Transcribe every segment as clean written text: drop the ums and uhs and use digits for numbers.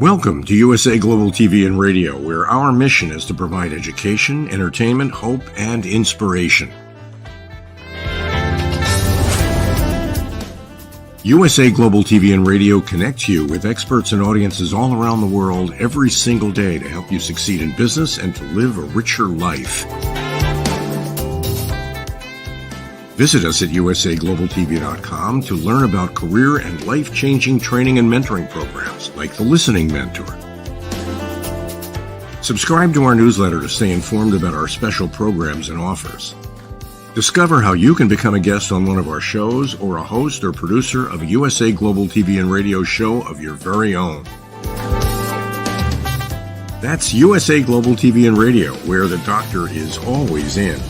Welcome to USA Global TV and Radio, where our mission is to provide education, entertainment, hope, and inspiration. USA Global TV and Radio connects you with experts and audiences all around the world every single day to help you succeed in business and to live a richer life. Visit us at usaglobaltv.com to learn about career and life-changing training and mentoring programs like the Listening Mentor. Subscribe to our newsletter to stay informed about our special programs and offers. Discover how you can become a guest on one of our shows or a host or producer of a USA Global TV and Radio show of your very own. That's USA Global TV and Radio, where the doctor is always in.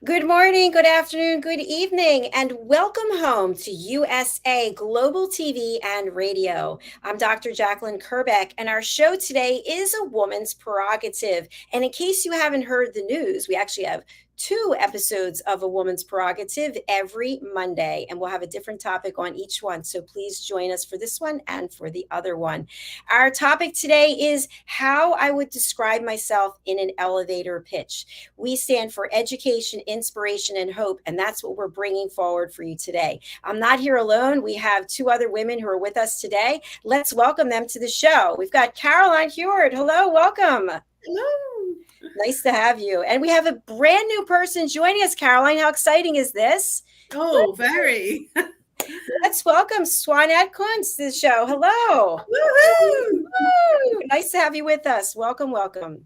Good morning, good afternoon, good evening, and welcome home to USA Global TV and Radio. I'm Dr. JACALYN KERBECK, and our show today is A Woman's Prerogative. And in case you haven't heard the news, we actually have 2 episodes of A Woman's Prerogative every Monday, and we'll have a different topic on each one. So please join us for this one and for the other one. Our topic today is how I would describe myself in an elevator pitch. We stand for education, inspiration, and hope, and that's what we're bringing forward for you today. I'm not here alone. We have 2 other women who are with us today. Let's welcome them to the show. We've got Caroline HEWARD. Hello, welcome. Hello. Nice to have you. And we have a brand new person joining us, Caroline. How exciting is this? Oh, very. Let's welcome SWANETTE to the show. Hello. Woo-hoo. Woo. Nice to have you with us. Welcome, welcome.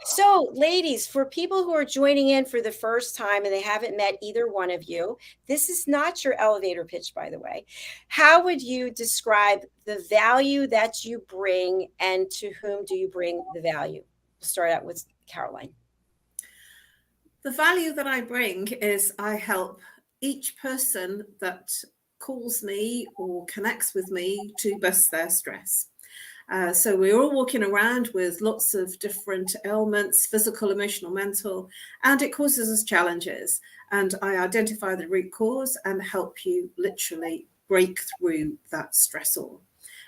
So, ladies, for people who are joining in for the first time and they haven't met either one of you, this is not your elevator pitch, by the way. How would you describe the value that you bring, and to whom do you bring the value? We'll start out with Caroline. The value that I bring is I help each person that calls me or connects with me to bust their stress. So we're all walking around with lots of different ailments, physical, emotional, mental, and it causes us challenges. And I identify the root cause and help you literally break through that stressor.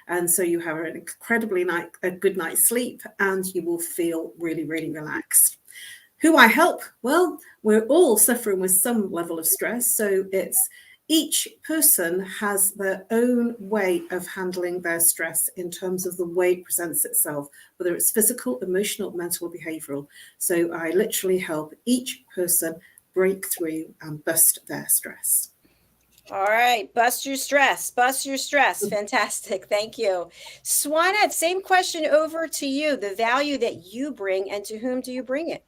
And so you have an incredibly a good night's sleep, and you will feel really, really relaxed. Who I help? Well, we're all suffering with some level of stress. So it's each person has their own way of handling their stress in terms of the way it presents itself, whether it's physical, emotional, mental, or behavioral. So I literally help each person break through and bust their stress. All right. Bust your stress. Bust your stress. Fantastic. Thank you. SWANETTE, same question over to you. The value that you bring, and to whom do you bring it?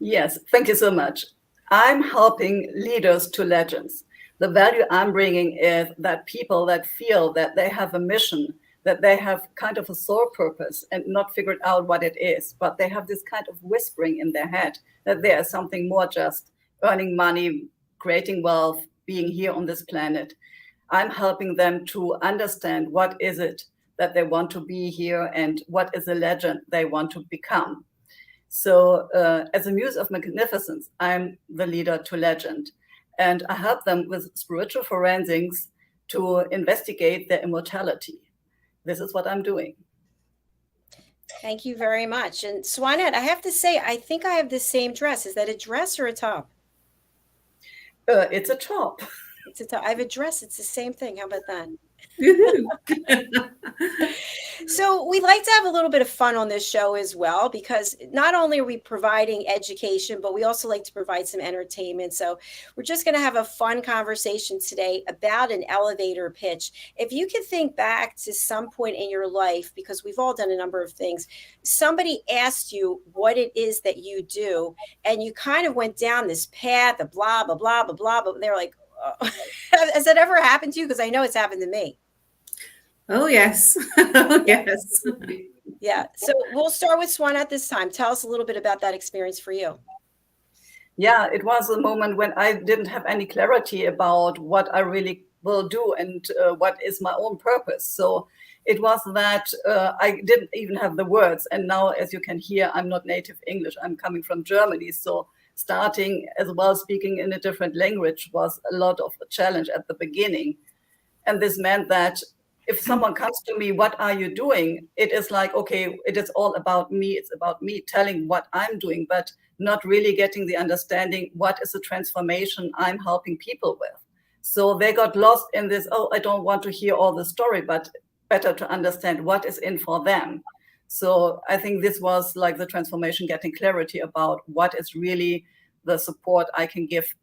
Yes, thank you so much. I'm helping leaders to legends. The value I'm bringing is that people that feel that they have a mission, that they have kind of a soul purpose and not figured out what it is, but they have this kind of whispering in their head that there is something more just earning money, creating wealth, being here on this planet. I'm helping them to understand what is it that they want to be here and what is a legend they want to become. So as a muse of magnificence, I'm the leader to legend. And I help them with spiritual forensics to investigate their immortality. This is what I'm doing. Thank you very much. And SWANETTE, I have to say, I think I have the same dress. Is that a dress or a top? It's a top. It's a top. I have a dress. It's the same thing. How about that? So we like to have a little bit of fun on this show as well, because not only are we providing education, but we also like to provide some entertainment. So we're just going to have a fun conversation today about an elevator pitch. If you could think back to some point in your life, because we've all done a number of things, somebody asked you what it is that you do, and you kind of went down this path of blah, blah, blah, blah, blah, but they're like, oh. Has that ever happened to you? Because I know it's happened to me. Oh, yes. Oh, yes. Yeah. So we'll start with SWANETTE this time. Tell us a little bit about that experience for you. Yeah, it was a moment when I didn't have any clarity about what I really will do and what is my own purpose. So it was that I didn't even have the words. And now, as you can hear, I'm not native English. I'm coming from Germany. So starting as well speaking in a different language was a lot of a challenge at the beginning. And this meant that if someone comes to me, what are you doing? It is like, okay, it is all about me. It's about me telling what I'm doing, but not really getting the understanding what is the transformation I'm helping people with. So they got lost in this, oh, I don't want to hear all the story, but better to understand what is in for them. So I think this was like the transformation, getting clarity about what is really the support I can give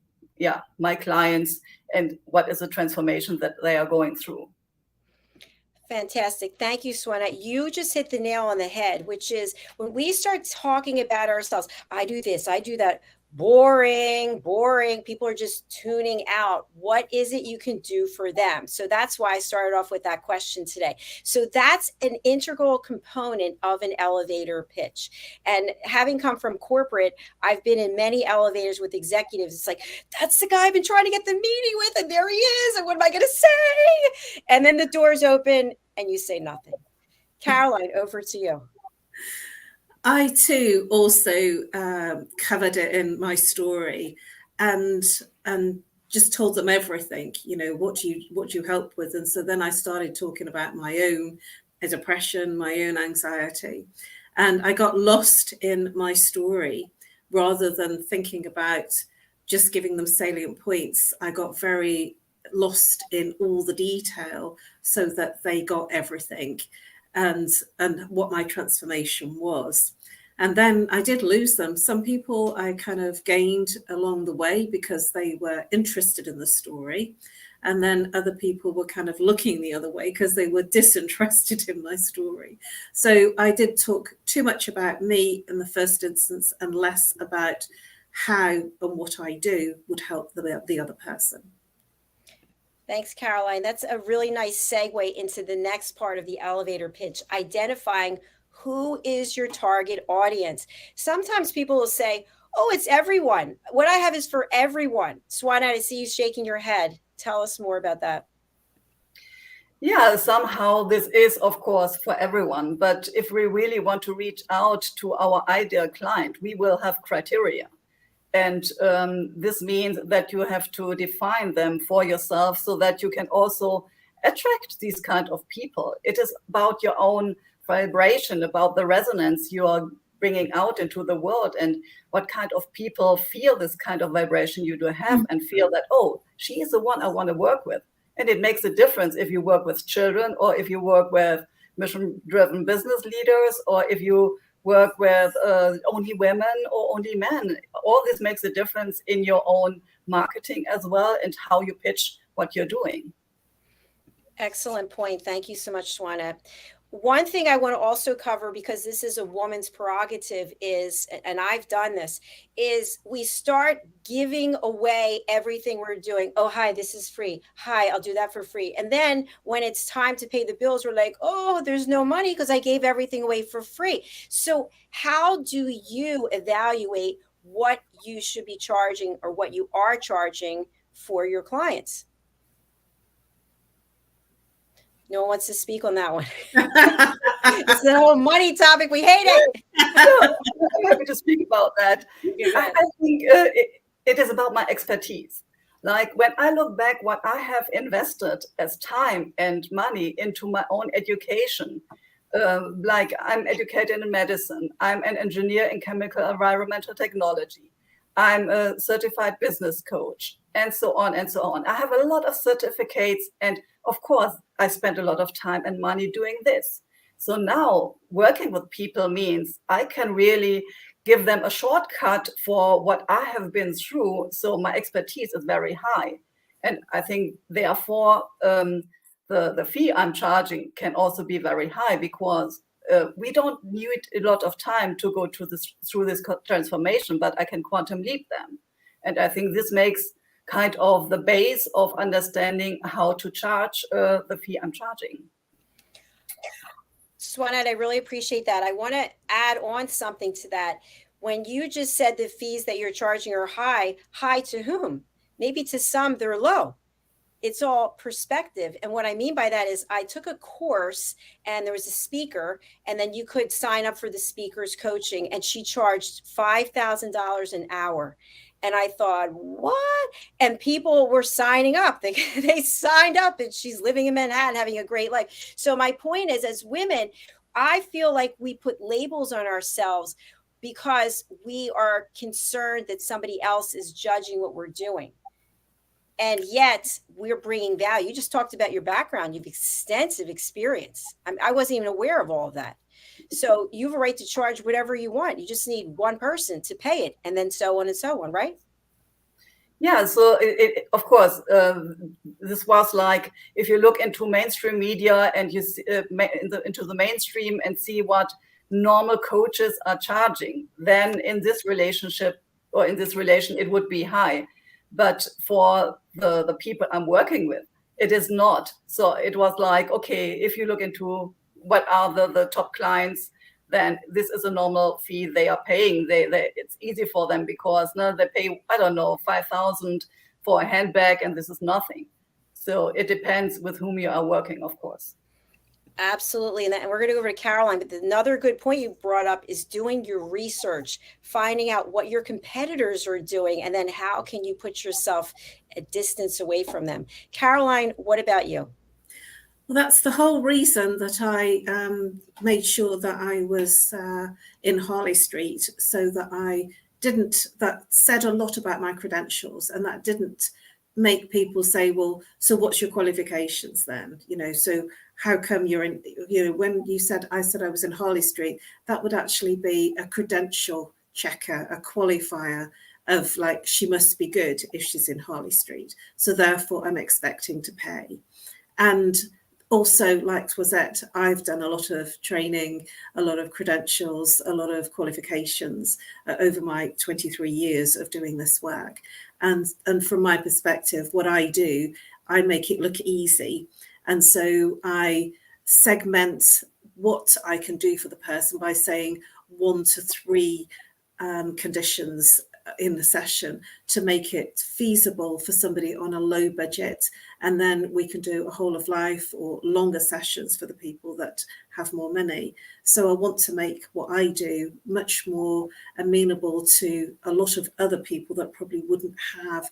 my clients and what is the transformation that they are going through. Fantastic. Thank you, Swanette. You just hit the nail on the head, which is when we start talking about ourselves, I do this, I do that. Boring. People are just tuning out. What is it you can do for them? So that's why I started off with that question today. So that's an integral component of an elevator pitch. And having come from corporate, I've been in many elevators with executives. It's like, that's the guy I've been trying to get the meeting with, and there he is. And what am I going to say? And then the doors open and you say nothing. Caroline, over to you. I too also covered it in my story, and just told them everything. You know, what do you help with? And so then I started talking about my own depression, my own anxiety, and I got lost in my story rather than thinking about just giving them salient points. I got very lost in all the detail so that they got everything. And what my transformation was. And then I did lose them. Some people I kind of gained along the way because they were interested in the story. And then other people were kind of looking the other way because they were disinterested in my story. So I did talk too much about me in the first instance and less about how and what I do would help the other person. Thanks, Caroline. That's a really nice segue into the next part of the elevator pitch, identifying who is your target audience. Sometimes people will say, oh, it's everyone. What I have is for everyone. Swanette, I see you shaking your head. Tell us more about that. Yeah, somehow this is, of course, for everyone. But if we really want to reach out to our ideal client, we will have criteria. And this means that you have to define them for yourself so that you can also attract these kind of people. It is about your own vibration, about the resonance you are bringing out into the world and what kind of people feel this kind of vibration you do have and feel that, oh, she is the one I want to work with. And it makes a difference if you work with children or if you work with mission-driven business leaders or if you work with only women or only men. All this makes a difference in your own marketing as well and how you pitch what you're doing. Excellent point. Thank you so much, Swanette. One thing I want to also cover, because this is a woman's prerogative, is, and I've done this, is we start giving away everything we're doing. Oh, hi, this is free. Hi, I'll do that for free. And then when it's time to pay the bills, we're like, oh, there's no money because I gave everything away for free. So how do you evaluate what you should be charging or what you are charging for your clients? No one wants to speak on that one. It's the whole money topic. We hate it. I'm happy to speak about that. I think it is about my expertise. Like when I look back what I have invested as time and money into my own education, like I'm educated in medicine, I'm an engineer in chemical environmental technology, I'm a certified business coach, and so on and so on. I have a lot of certificates, and of course, I spent a lot of time and money doing this. So now working with people means I can really give them a shortcut for what I have been through. So my expertise is very high. And I think therefore the fee I'm charging can also be very high because we don't need a lot of time to go through this transformation, but I can quantum leap them. And I think this makes kind of the base of understanding how to charge the fee I'm charging. Swanette, I really appreciate that. I want to add on something to that. When you just said the fees that you're charging are high to whom? Maybe to some they're low. it's all perspective. And what I mean by that is I took a course and there was a speaker, and then you could sign up for the speaker's coaching, and she charged $5,000 an hour. And I thought, what? And people were signing up. They signed up, and she's living in Manhattan, having a great life. So my point is, as women, I feel like we put labels on ourselves because we are concerned that somebody else is judging what we're doing. And yet we're bringing value. You just talked about your background. You have extensive experience. I wasn't even aware of all of that. So you have a right to charge whatever you want. You just need one person to pay it, and then so on and so on, right? Yeah, so of course, this was like, if you look into mainstream media and you see, into the mainstream and see what normal coaches are charging, then in this relationship or in this relation, it would be high. But for the people I'm working with, it is not. So it was like, okay, if you look into what are the top clients, then this is a normal fee they are paying. It's easy for them because no, they pay, I don't know, 5,000 for a handbag, and this is nothing. So it depends with whom you are working, of course. Absolutely. And we're going to go over to Caroline, but another good point you brought up is doing your research, finding out what your competitors are doing, and then how can you put yourself a distance away from them. Caroline, what about you? Well, that's the whole reason that I made sure that I was in Harley Street, so that that said a lot about my credentials, and that didn't make people say, well, so what's your qualifications then? So how come you're in, when I said I was in Harley Street, that would actually be a credential checker, a qualifier of like, she must be good if she's in Harley Street. So therefore I'm expecting to pay. And also, like Swanette, I've done a lot of training, a lot of credentials, a lot of qualifications over my 23 years of doing this work. And from my perspective, what I do, I make it look easy. And so I segment what I can do for the person by saying 1 to 3 conditions in the session to make it feasible for somebody on a low budget. And then we can do a whole of life or longer sessions for the people that have more money. So I want to make what I do much more amenable to a lot of other people that probably wouldn't have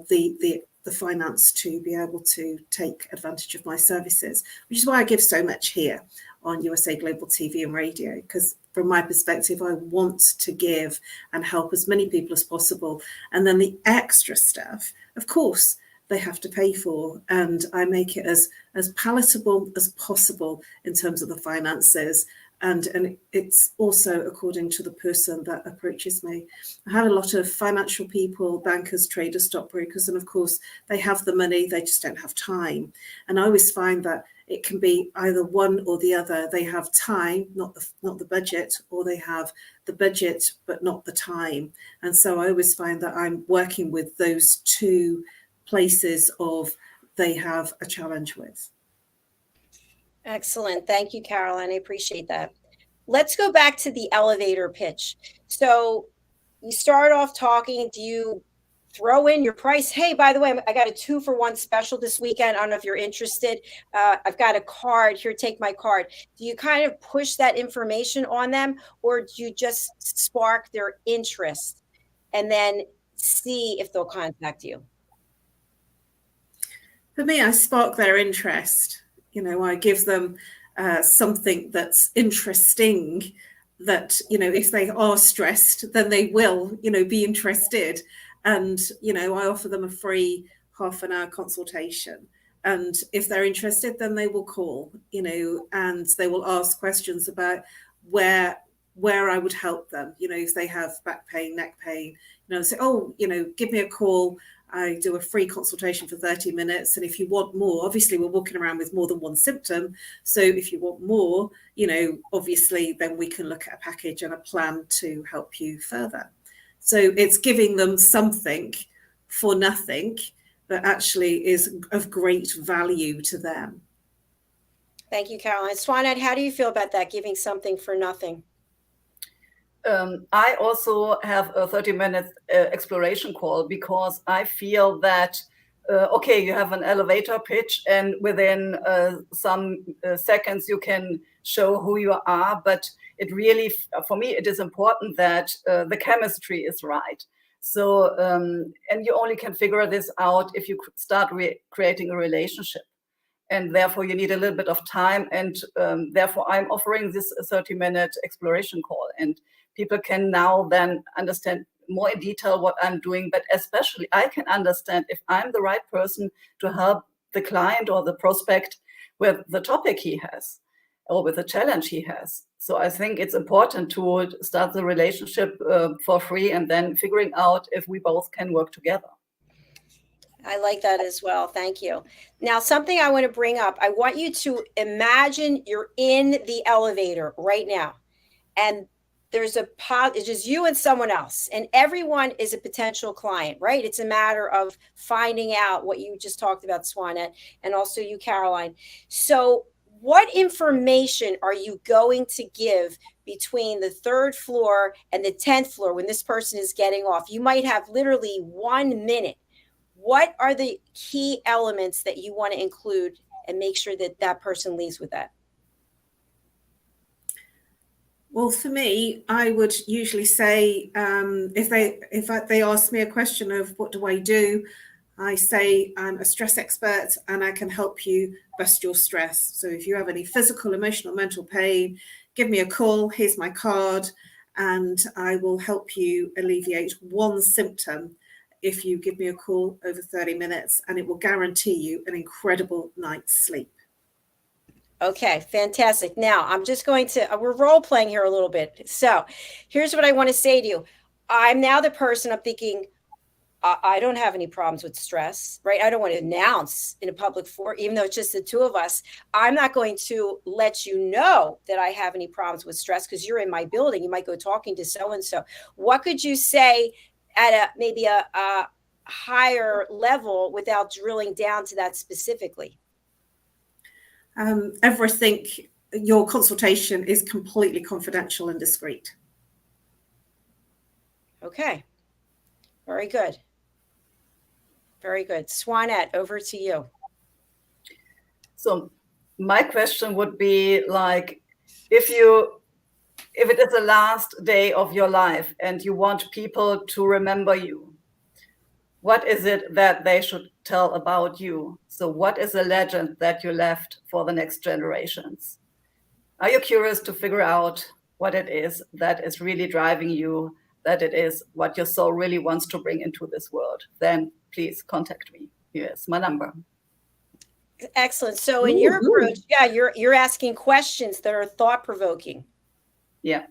the finance to be able to take advantage of my services, which is why I give so much here on USA Global TV and Radio, because from my perspective, I want to give and help as many people as possible. And then the extra stuff, of course, they have to pay for. And I make it as palatable as possible in terms of the finances. And it's also according to the person that approaches me. I had a lot of financial people, bankers, traders, stockbrokers, and of course, they have the money, they just don't have time. And I always find that it can be either one or the other. They have time, not the budget, or they have the budget, but not the time. And so I always find that I'm working with those two places of they have a challenge with. Excellent. Thank you, Caroline. I appreciate that. Let's go back to the elevator pitch. So you start off talking. Do you throw in your price? Hey, by the way, I got a 2-for-1 special this weekend. I don't know if you're interested. I've got a card here. Take my card. Do you kind of push that information on them, or do you just spark their interest and then see if they'll contact you? For me, I spark their interest. I give them something that's interesting, that, if they are stressed, then they will, be interested. And, I offer them a free half-an-hour consultation. And if they're interested, then they will call, and they will ask questions about where I would help them. If they have back pain, neck pain, say, give me a call. I do a free consultation for 30 minutes. And if you want more, obviously we're walking around with more than one symptom. So if you want more, obviously then we can look at a package and a plan to help you further. So it's giving them something for nothing that actually is of great value to them. Thank you, Caroline. Swanette, how do you feel about that, giving something for nothing? I also have a 30-minute exploration call, because I feel that okay, you have an elevator pitch, and within some seconds you can show who you are. But it really, for me, it is important that the chemistry is right. So, and you only can figure this out if you start creating a relationship. And therefore you need a little bit of time. And therefore I'm offering this 30-minute exploration call, and people can now then understand more in detail what I'm doing, but especially I can understand if I'm the right person to help the client or the prospect with the topic he has or with the challenge he has. So I think it's important to start the relationship for free, and then figuring out if we both can work together. I like that as well. Thank you. Now, something I want to bring up, I want you to imagine you're in the elevator right now, and there's it's just you and someone else, and everyone is a potential client, right? It's a matter of finding out what you just talked about, Swanette, and also you, Caroline. So what information are you going to give between the 3rd floor and the 10th floor when this person is getting off? You might have literally 1 minute. What are the key elements that you want to include and make sure that that person leaves with that? Well, for me, I would usually say, if they ask me a question of what do I do, I say I'm a stress expert and I can help you bust your stress. So if you have any physical, emotional, mental pain, give me a call. Here's my card, and I will help you alleviate one symptom if you give me a call over 30 minutes, and it will guarantee you an incredible night's sleep. Okay, fantastic. Now I'm just going to, we're role playing here a little bit. So here's what I want to say to you. I'm now the person, I'm thinking, I don't have any problems with stress, right? I don't want to announce in a public forum, even though it's just the two of us. I'm not going to let you know that I have any problems with stress because you're in my building. You might go talking to so-and-so. What could you say at maybe a higher level without drilling down to that specifically? Everything, your consultation is completely confidential and discreet. Okay. Very good. Very good. Swanette, over to you. So my question would be like, if it is the last day of your life and you want people to remember you, what is it that they should tell about you? So what is a legend that you left for the next generations? Are you curious to figure out what it is that is really driving you, that it is what your soul really wants to bring into this world? Then please contact me. Here's my number. Excellent. So in your approach, yeah, you're asking questions that are thought-provoking. Yeah.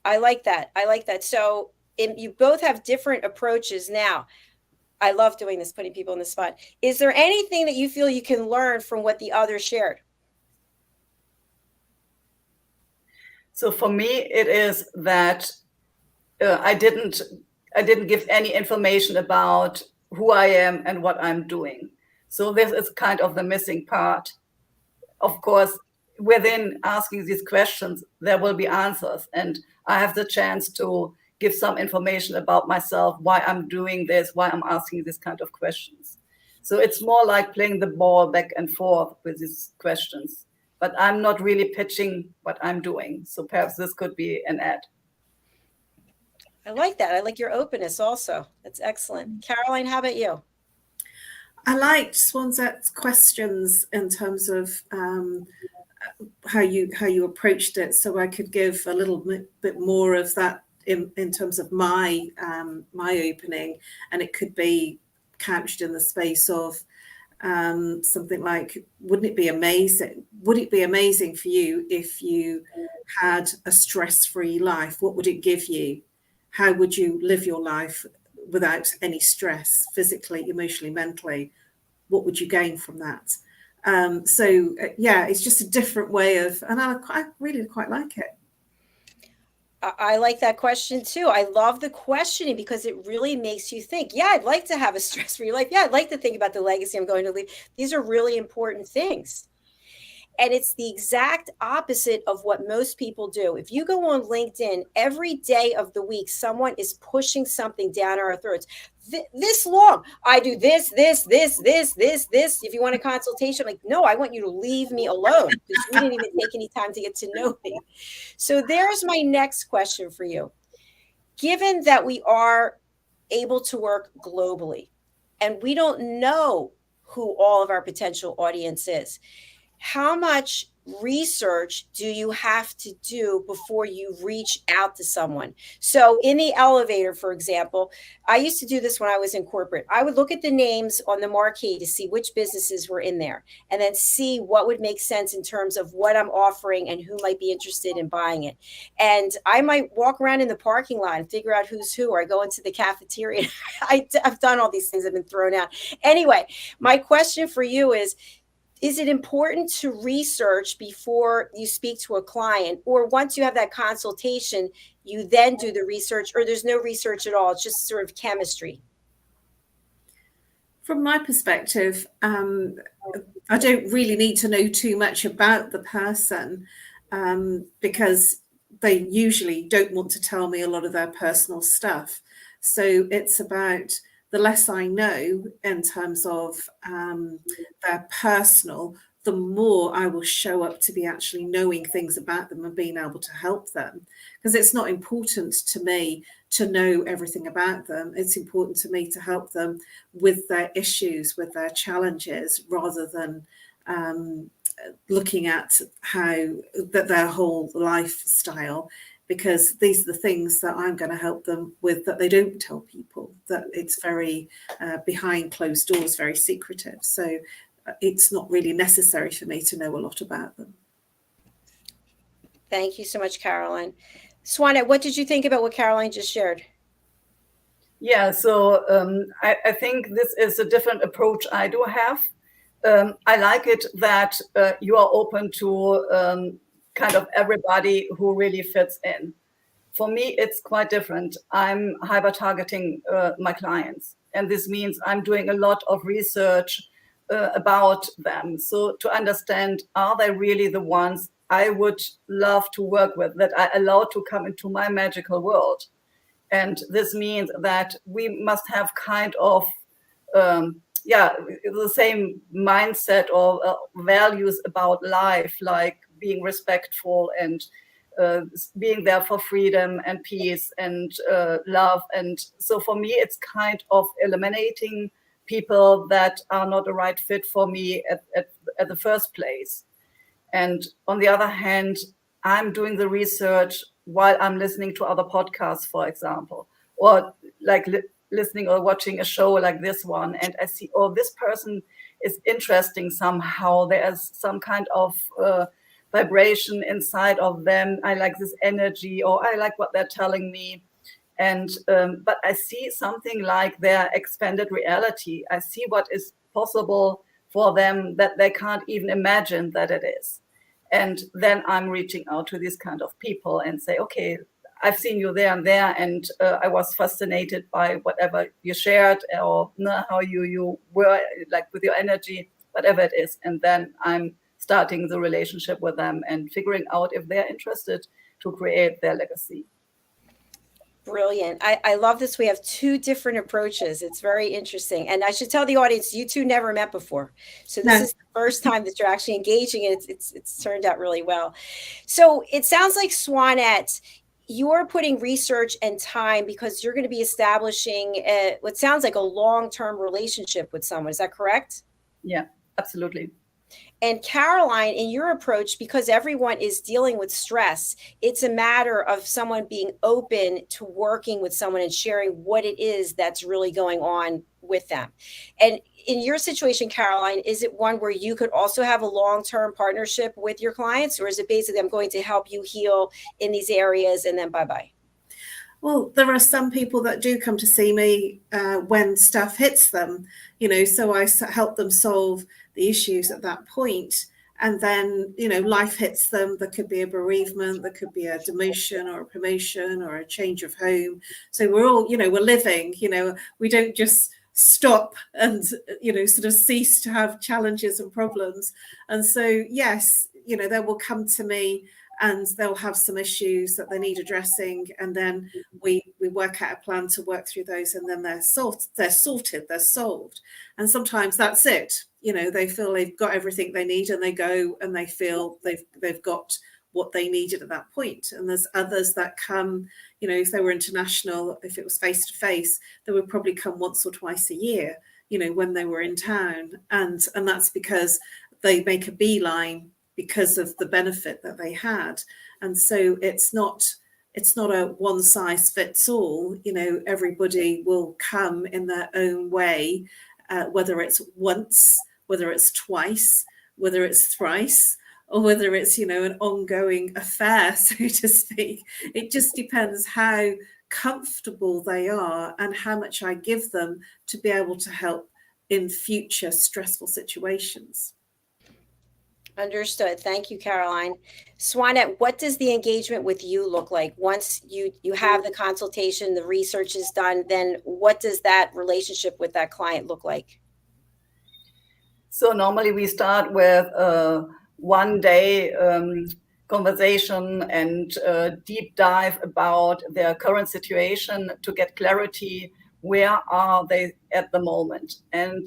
I like that. I like that. So you both have different approaches now. I love doing this, putting people in the spot. Is there anything that you feel you can learn from what the other shared? So for me, it is that I didn't give any information about who I am and what I'm doing. So this is kind of the missing part. Of course, within asking these questions, there will be answers, and I have the chance to give some information about myself, why I'm doing this, why I'm asking this kind of questions. So it's more like playing the ball back and forth with these questions, but I'm not really pitching what I'm doing. So perhaps this could be an ad. I like that. I like your openness also. That's excellent. Caroline, how about you? I liked Swanette's questions in terms of how you approached it, so I could give a little bit more of that in terms of my opening, and it could be couched in the space of something like, would it be amazing for you if you had a stress-free life? What would it give you? How would you live your life without any stress, physically, emotionally, mentally? What would you gain from that? Yeah, it's just a different way of, and I really quite like it. I like that question too. I love the questioning because it really makes you think. Yeah, I'd like to have a stress-free life. Yeah, I'd like to think about the legacy I'm going to leave. These are really important things. And it's the exact opposite of what most people do. If you go on LinkedIn, every day of the week, someone is pushing something down our throats. This long, I do this. If you want a consultation, like, no, I want you to leave me alone because we didn't even take any time to get to know me. So there's my next question for you. Given that we are able to work globally and we don't know who all of our potential audience is, how much research do you have to do before you reach out to someone? So in the elevator, for example, I used to do this when I was in corporate. I would look at the names on the marquee to see which businesses were in there and then see what would make sense in terms of what I'm offering and who might be interested in buying it. And I might walk around in the parking lot and figure out who's who, or I go into the cafeteria. I've done all these things. I've been thrown out. Anyway, my question for you is it important to research before you speak to a client, or once you have that consultation, you then do the research, or there's no research at all? It's just sort of chemistry. From my perspective, I don't really need to know too much about the person because they usually don't want to tell me a lot of their personal stuff. So it's about the less I know in terms of their personal, the more I will show up to be actually knowing things about them and being able to help them. Because it's not important to me to know everything about them. It's important to me to help them with their issues, with their challenges, rather than looking at their whole lifestyle. Because these are the things that I'm going to help them with that they don't tell people, that it's very behind closed doors, very secretive. So it's not really necessary for me to know a lot about them. Thank you so much, Caroline. Swanette, what did you think about what Caroline just shared? Yeah, so I think this is a different approach I do have. I like it that you are open to kind of everybody who really fits in. For me, it's quite different. I'm hyper targeting my clients, and this means I'm doing a lot of research about them. So to understand, are they really the ones I would love to work with, that I allow to come into my magical world? And this means that we must have kind of the same mindset or values about life, like being respectful and being there for freedom and peace and love. And so for me, it's kind of eliminating people that are not the right fit for me at the first place. And on the other hand, I'm doing the research while I'm listening to other podcasts, for example, or like listening or watching a show like this one. And I see, oh, this person is interesting somehow. There's some kind of vibration inside of them. I like this energy, or I like what they're telling me. And but I see something like their expanded reality. I see what is possible for them that they can't even imagine that it is. And then I'm reaching out to these kind of people and say, okay, I've seen you there and there, and I was fascinated by whatever you shared, or how you were, like, with your energy, whatever it is. And then I'm starting the relationship with them and figuring out if they're interested to create their legacy. Brilliant. I love this. We have two different approaches. It's very interesting. And I should tell the audience, you two never met before. So this is the first time that you're actually engaging, and it's turned out really well. So it sounds like, Swanette, you're putting research and time because you're going to be establishing what sounds like a long-term relationship with someone. Is that correct? Yeah, absolutely. And Caroline, in your approach, because everyone is dealing with stress, it's a matter of someone being open to working with someone and sharing what it is that's really going on with them. And in your situation, Caroline, is it one where you could also have a long-term partnership with your clients, or is it basically, I'm going to help you heal in these areas and then bye-bye? Well, there are some people that do come to see me when stuff hits them, so I help them solve the issues at that point. And then, life hits them. There could be a bereavement, there could be a demotion or a promotion or a change of home. So we're all, we're living, we don't just stop and, you know, sort of cease to have challenges and problems. And so, yes, you know, they will come to me and they'll have some issues that they need addressing, and then we work out a plan to work through those, and then they're sorted, they're solved. And sometimes that's it. You know, they feel they've got everything they need, and they go and they feel they've got what they needed at that point. And there's others that come, you know, if they were international, if it was face to face, they would probably come once or twice a year, you know, when they were in town, and that's because they make a beeline because of the benefit that they had. And so it's not a one size fits all. You know, everybody will come in their own way, whether it's once, whether it's twice, whether it's thrice, or whether it's, you know, an ongoing affair, so to speak. It just depends how comfortable they are and how much I give them to be able to help in future stressful situations. Understood. Thank you, Caroline. Swanette, what does the engagement with you look like? Once you have the consultation, the research is done, then what does that relationship with that client look like? So normally we start with a one-day conversation and deep dive about their current situation to get clarity. Where are they at the moment? And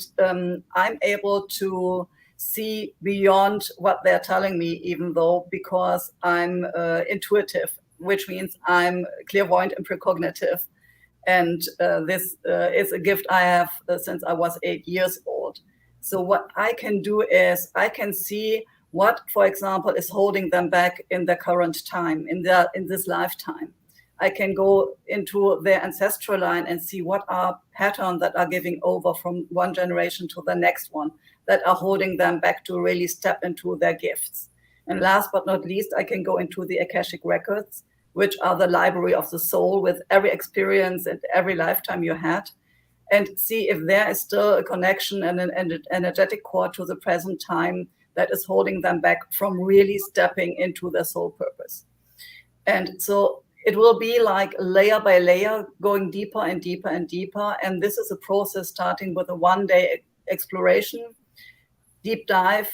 I'm able to see beyond what they're telling me, even though, because I'm intuitive, which means I'm clairvoyant and precognitive. And this is a gift I have since I was 8 years old. So what I can do is I can see what, for example, is holding them back in their current time, in this lifetime. I can go into their ancestral line and see what are patterns that are giving over from one generation to the next one, that are holding them back to really step into their gifts. And last but not least, I can go into the Akashic records, which are the library of the soul with every experience and every lifetime you had, and see if there is still a connection and an energetic core to the present time that is holding them back from really stepping into their soul purpose. And so it will be like layer by layer, going deeper and deeper and deeper. And this is a process starting with a one-day exploration, deep dive,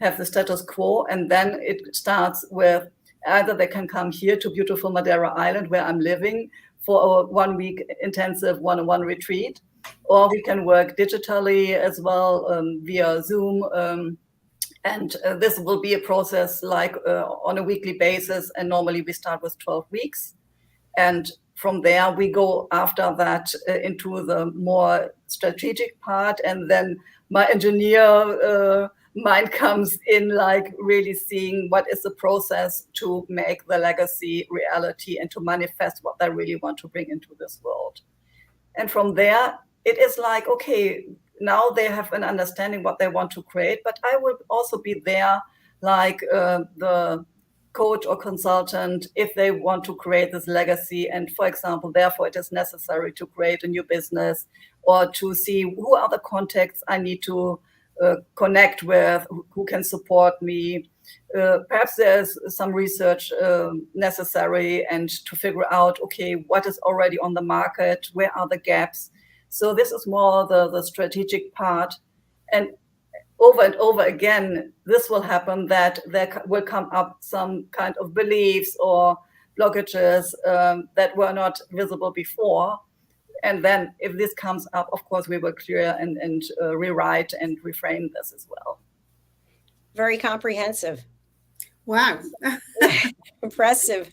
have the status quo, and then it starts with either they can come here to beautiful Madeira Island where I'm living for a 1 week intensive one-on-one retreat, or we can work digitally as well via Zoom. And this will be a process like on a weekly basis. And normally we start with 12 weeks. And from there, we go after that into the more strategic part. And then my engineer mind comes in, like really seeing what is the process to make the legacy reality and to manifest what they really want to bring into this world. And from there, it is like, okay, now they have an understanding what they want to create, but I will also be there like the coach or consultant if they want to create this legacy. And for example, therefore it is necessary to create a new business or to see who are the contacts I need to connect with, who can support me. Perhaps there's some research necessary and to figure out, okay, what is already on the market, where are the gaps? So this is more the strategic part. And over again, this will happen that there will come up some kind of beliefs or blockages that were not visible before. And then if this comes up, of course, we will clear and rewrite and reframe this as well. Very comprehensive. Wow. Impressive.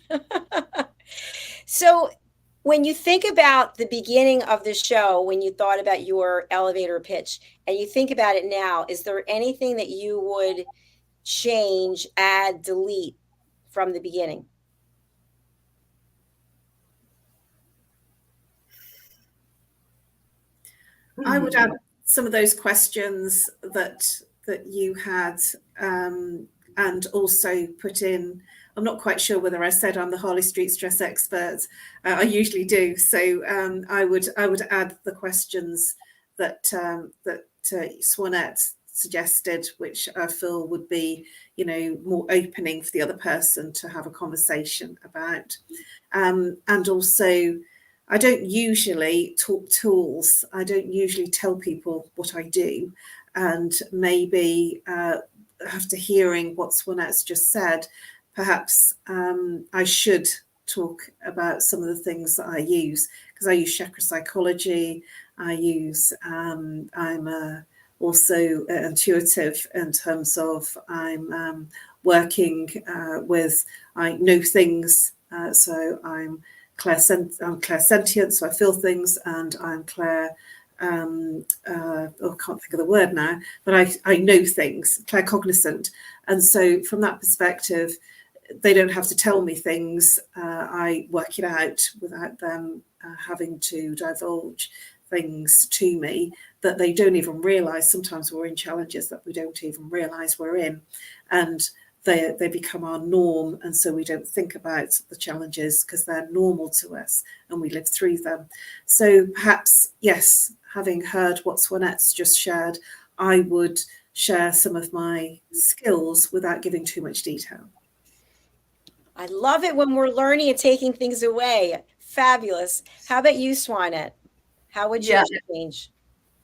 So when you think about the beginning of the show, when you thought about your elevator pitch and you think about it now, is there anything that you would change, add, delete from the beginning? I would add some of those questions that you had, and also put in, I'm not quite sure whether I said I'm the Harley Street stress expert. I usually do. So I would add the questions that Swanette suggested, which I feel would be, you know, more opening for the other person to have a conversation about. And also I don't usually talk tools. I don't usually tell people what I do. And maybe after hearing what Swanette's just said, perhaps I should talk about some of the things that I use, because I use chakra psychology. I use, I'm also intuitive in terms of I'm working with, I know things, so I'm clairsentient, so I feel things, and I'm I can't think of the word now, but I know things, claircognizant. And so from that perspective, they don't have to tell me things. I work it out without them having to divulge things to me that they don't even realize. Sometimes we're in challenges that we don't even realize we're in, and they become our norm, and so we don't think about the challenges because they're normal to us and we live through them. So perhaps, yes, having heard what Swanette's just shared, I would share some of my skills without giving too much detail. I love it when we're learning and taking things away. Fabulous. How about you, Swanette? How would you change?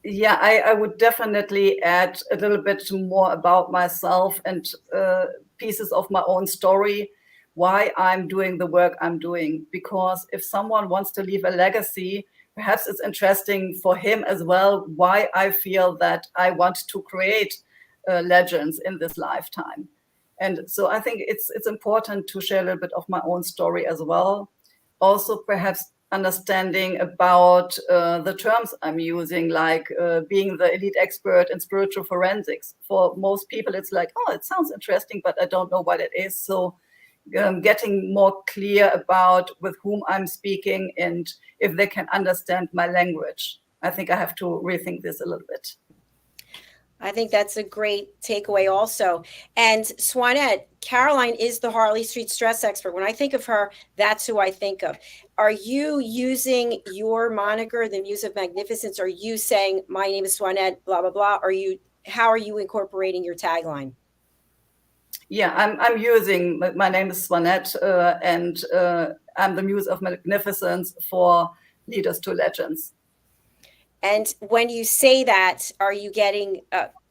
Yeah, I would definitely add a little bit more about myself and pieces of my own story, why I'm doing the work I'm doing. Because if someone wants to leave a legacy, perhaps it's interesting for him as well why I feel that I want to create legends in this lifetime. And so I think it's important to share a little bit of my own story as well. Also, perhaps understanding about the terms I'm using, like being the elite expert in spiritual forensics. For most people, it's like, oh, it sounds interesting, but I don't know what it is. So getting more clear about with whom I'm speaking and if they can understand my language. I think I have to rethink this a little bit. I think that's a great takeaway also. And Swanette, Caroline is the Harley Street stress expert. When I think of her, that's who I think of. Are you using your moniker, the Muse of Magnificence? Are you saying, my name is Swanette, blah, blah, blah? How are you incorporating your tagline? Yeah, I'm using, my name is Swanette, and I'm the Muse of Magnificence for Leaders to Legends. And when you say that, are you getting,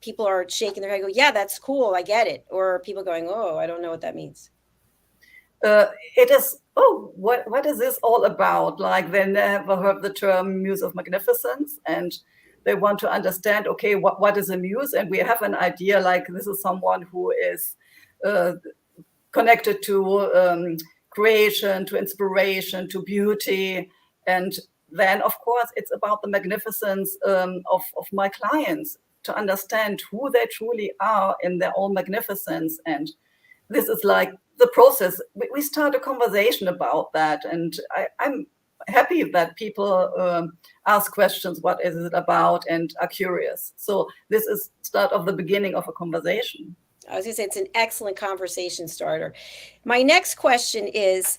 people are shaking their head, go, yeah, that's cool, I get it. Or are people going, oh, I don't know what that means? It is, oh, what is this all about? Like, they never heard the term Muse of Magnificence, and they want to understand, okay, what is a muse? And we have an idea, like, this is someone who is connected to creation, to inspiration, to beauty. And then, of course, it's about the magnificence of my clients, to understand who they truly are in their own magnificence. And this is like the process. We start a conversation about that. And I'm happy that people ask questions, what is it about, and are curious. So this is start of the beginning of a conversation. I was going to say, it's an excellent conversation starter. My next question is,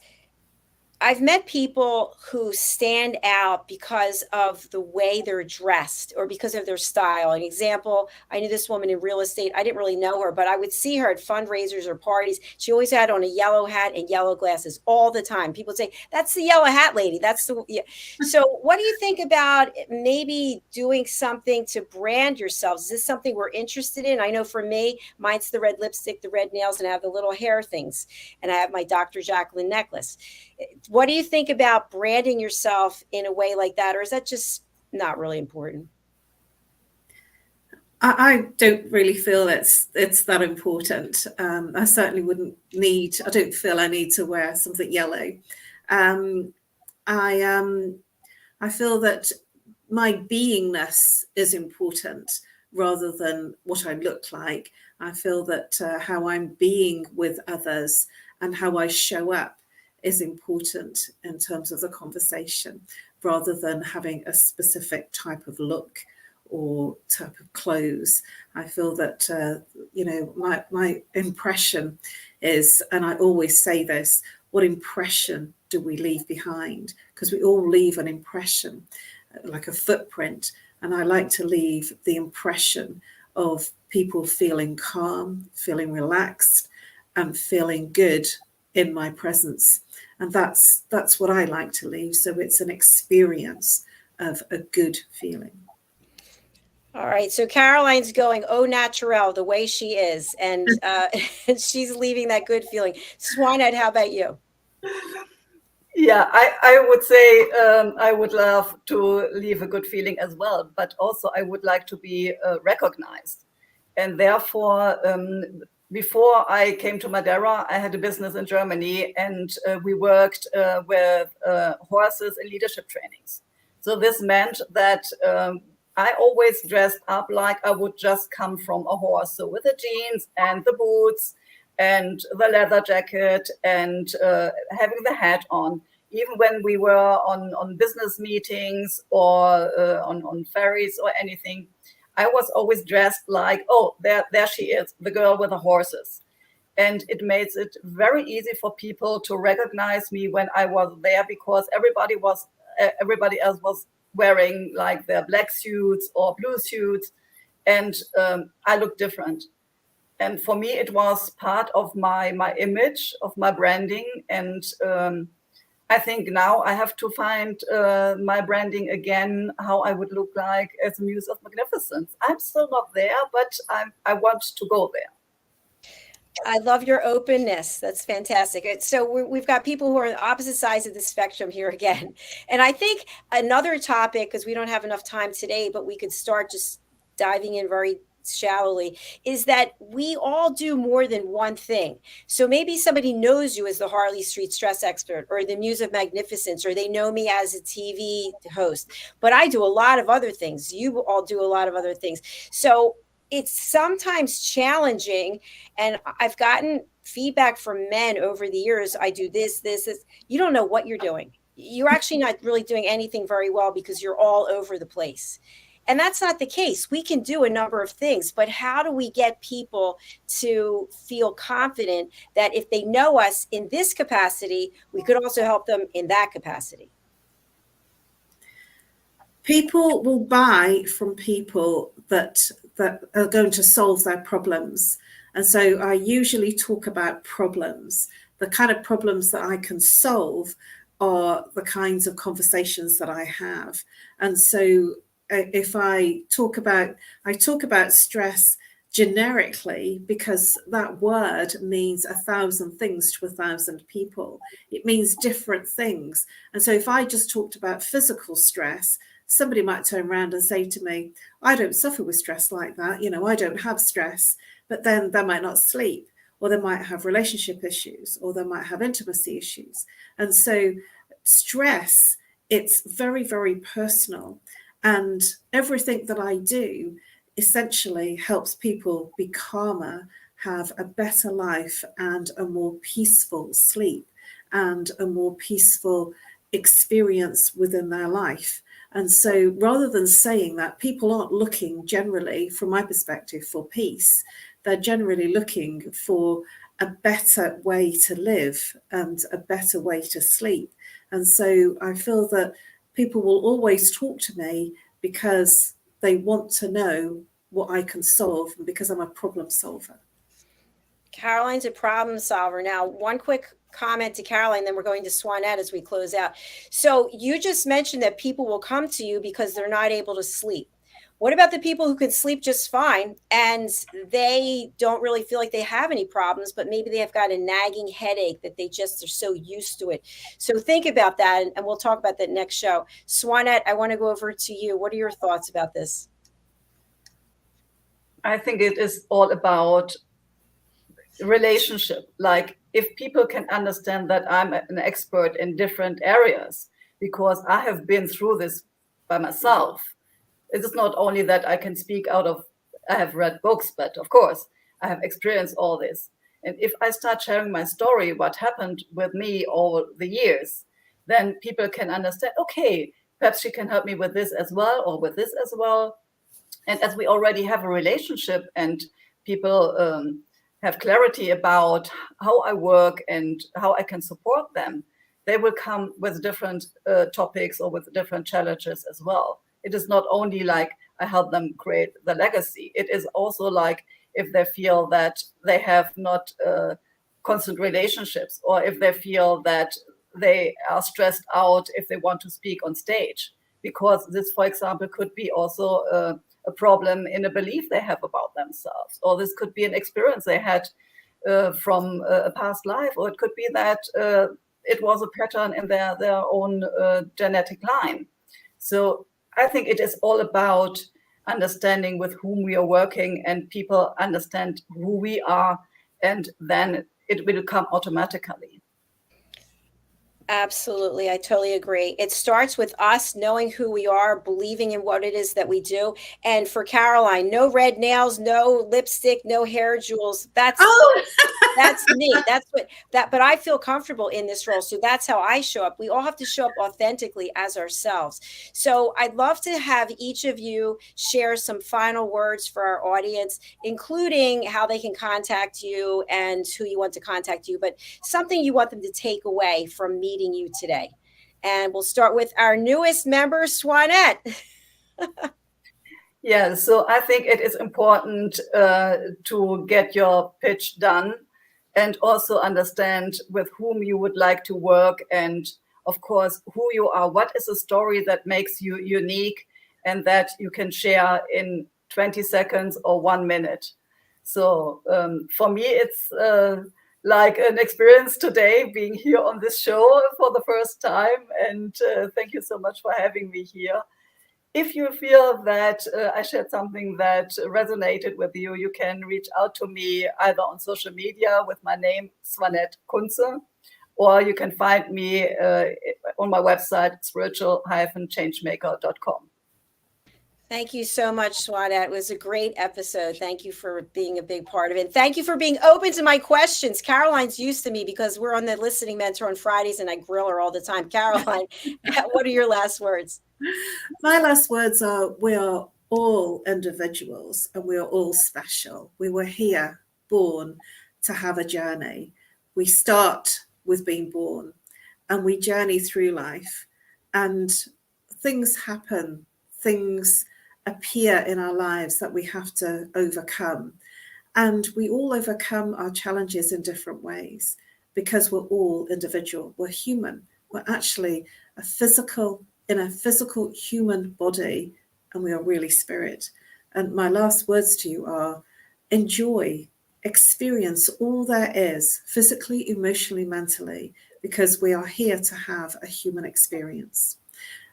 I've met people who stand out because of the way they're dressed or because of their style. An example, I knew this woman in real estate. I didn't really know her, but I would see her at fundraisers or parties. She always had on a yellow hat and yellow glasses all the time. People would say, that's the yellow hat lady. That's the, yeah. So what do you think about maybe doing something to brand yourselves? Is this something we're interested in? I know for me, mine's the red lipstick, the red nails, and I have the little hair things. And I have my Dr. JACALYN necklace. What do you think about branding yourself in a way like that? Or is that just not really important? I don't really feel it's that important. I certainly wouldn't need, I don't feel I need to wear something yellow. I feel that my beingness is important rather than what I look like. I feel that how I'm being with others and how I show up is important in terms of the conversation, rather than having a specific type of look or type of clothes. I feel that, my impression is, and I always say this, what impression do we leave behind? Because we all leave an impression, like a footprint. And I like to leave the impression of people feeling calm, feeling relaxed, and feeling good in my presence. And that's what I like to leave. So it's an experience of a good feeling. All right. So Caroline's going au naturel, the way she is, and she's leaving that good feeling. Swanette, how about you? Yeah, I would say I would love to leave a good feeling as well, but also I would like to be recognized. And therefore, before I came to Madeira, I had a business in Germany, and we worked with horses in leadership trainings. So this meant that I always dressed up like I would just come from a horse. So with the jeans and the boots and the leather jacket and having the hat on, even when we were on business meetings or on ferries or anything, I was always dressed like, oh, there she is, the girl with the horses. And it makes it very easy for people to recognize me when I was there, because everybody else was wearing like their black suits or blue suits, and I looked different. And for me, it was part of my image, of my branding. And I think now I have to find my branding again, how I would look like as a muse of magnificence. I'm still not there, but I want to go there. I love your openness. That's fantastic. So we've got people who are on the opposite sides of the spectrum here again. And I think another topic, because we don't have enough time today, but we could start just diving in very shallowly, is that we all do more than one thing. So maybe somebody knows you as the Harley Street stress expert or the Muse of Magnificence, or they know me as a TV host, but I do a lot of other things. You all do a lot of other things. So it's sometimes challenging. And I've gotten feedback from men over the years. I do this. You don't know what you're doing. You're actually not really doing anything very well because you're all over the place. And that's not the case. We can do a number of things, but how do we get people to feel confident that if they know us in this capacity, we could also help them in that capacity? People will buy from people that are going to solve their problems. And so I usually talk about problems. The kind of problems that I can solve are the kinds of conversations that I have. And so if I talk about stress generically, because that word means 1,000 things to 1,000 people. It means different things. And so if I just talked about physical stress, somebody might turn around and say to me, I don't suffer with stress like that. I don't have stress. But then they might not sleep, or they might have relationship issues, or they might have intimacy issues. And so stress, it's very, very personal. And everything that I do essentially helps people be calmer, have a better life, and a more peaceful sleep, and a more peaceful experience within their life. And so rather than saying that, people aren't looking generally, from my perspective, for peace. They're generally looking for a better way to live and a better way to sleep. And so I feel that people will always talk to me because they want to know what I can solve, and because I'm a problem solver. Caroline's a problem solver. Now, one quick comment to Caroline, then we're going to Swanette as we close out. So you just mentioned that people will come to you because they're not able to sleep. What about the people who can sleep just fine and they don't really feel like they have any problems, but maybe they have got a nagging headache that they just are so used to it? So think about that, and we'll talk about that next show. Swanette, I want to go over to you. What are your thoughts about this? I think it is all about relationship. Like, if people can understand that I'm an expert in different areas because I have been through this by myself. It is not only that I can speak I have read books, but of course I have experienced all this. And if I start sharing my story, what happened with me over the years, then people can understand, okay, perhaps she can help me with this as well, or with this as well. And as we already have a relationship and people have clarity about how I work and how I can support them, they will come with different topics or with different challenges as well. It is not only like I help them create the legacy. It is also like if they feel that they have not constant relationships, or if they feel that they are stressed out if they want to speak on stage, because this, for example, could be also a problem in a belief they have about themselves, or this could be an experience they had from a past life, or it could be that it was a pattern in their own genetic line. So I think it is all about understanding with whom we are working, and people understand who we are, and then it will come automatically. Absolutely. I totally agree. It starts with us knowing who we are, believing in what it is that we do. And for Caroline, no red nails, no lipstick, no hair jewels. That's me. But I feel comfortable in this role. So that's how I show up. We all have to show up authentically as ourselves. So I'd love to have each of you share some final words for our audience, including how they can contact you and who you want to contact you, but something you want them to take away from meeting you today. And we'll start with our newest member, Swanette. Yeah, so I think it is important to get your pitch done and also understand with whom you would like to work, and of course, who you are. What is a story that makes you unique and that you can share in 20 seconds or 1 minute? So for me, it's like an experience today being here on this show for the first time. And thank you so much for having me here. If you feel that I shared something that resonated with you, you can reach out to me either on social media with my name, SWANETTE KUNTZE, or you can find me on my website, spiritual-changemaker.com. Thank you so much, Swanette. It was a great episode. Thank you for being a big part of it. Thank you for being open to my questions. Caroline's used to me because we're on the Listening Mentor on Fridays and I grill her all the time. Caroline, what are your last words? My last words are, we are all individuals and we are all special. We were here, born to have a journey. We start with being born and we journey through life, and things happen, things appear in our lives that we have to overcome. And we all overcome our challenges in different ways because we're all individual. We're human. We're actually in a physical human body, and we are really spirit. And my last words to you are, enjoy, experience all there is, physically, emotionally, mentally, because we are here to have a human experience.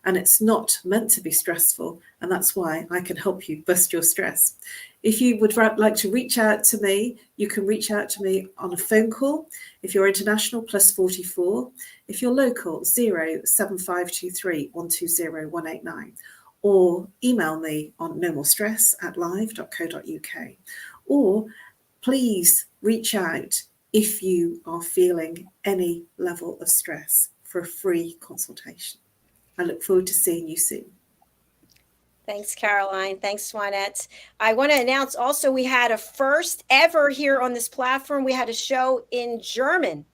And it's not meant to be stressful. And that's why I can help you bust your stress. If you would like to reach out to me, you can reach out to me on a phone call. If you're international, +44. If you're local, 07523 120 189. Or email me on nomorestress@live.co.uk. Or please reach out if you are feeling any level of stress for a free consultation. I look forward to seeing you soon. Thanks, Caroline. Thanks, Swanette. I want to announce also we had a first ever here on this platform. We had a show in German.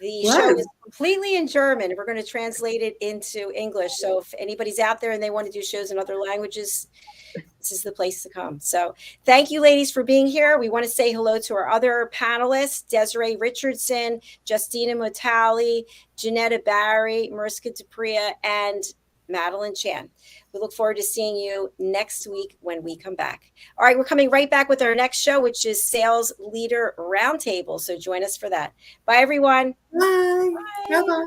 The show is completely in German. We're going to translate it into English. So if anybody's out there and they want to do shows in other languages, this is the place to come. So thank you, ladies, for being here. We want to say hello to our other panelists, DESZIREE Richardson, Justina MUTALE, JENETTA Barry, MARISKA and Madalene Chan. We look forward to seeing you next week when we come back. All right, we're coming right back with our next show, which is Sales Leader Roundtable. So join us for that. Bye, everyone. Bye. Bye. Bye-bye.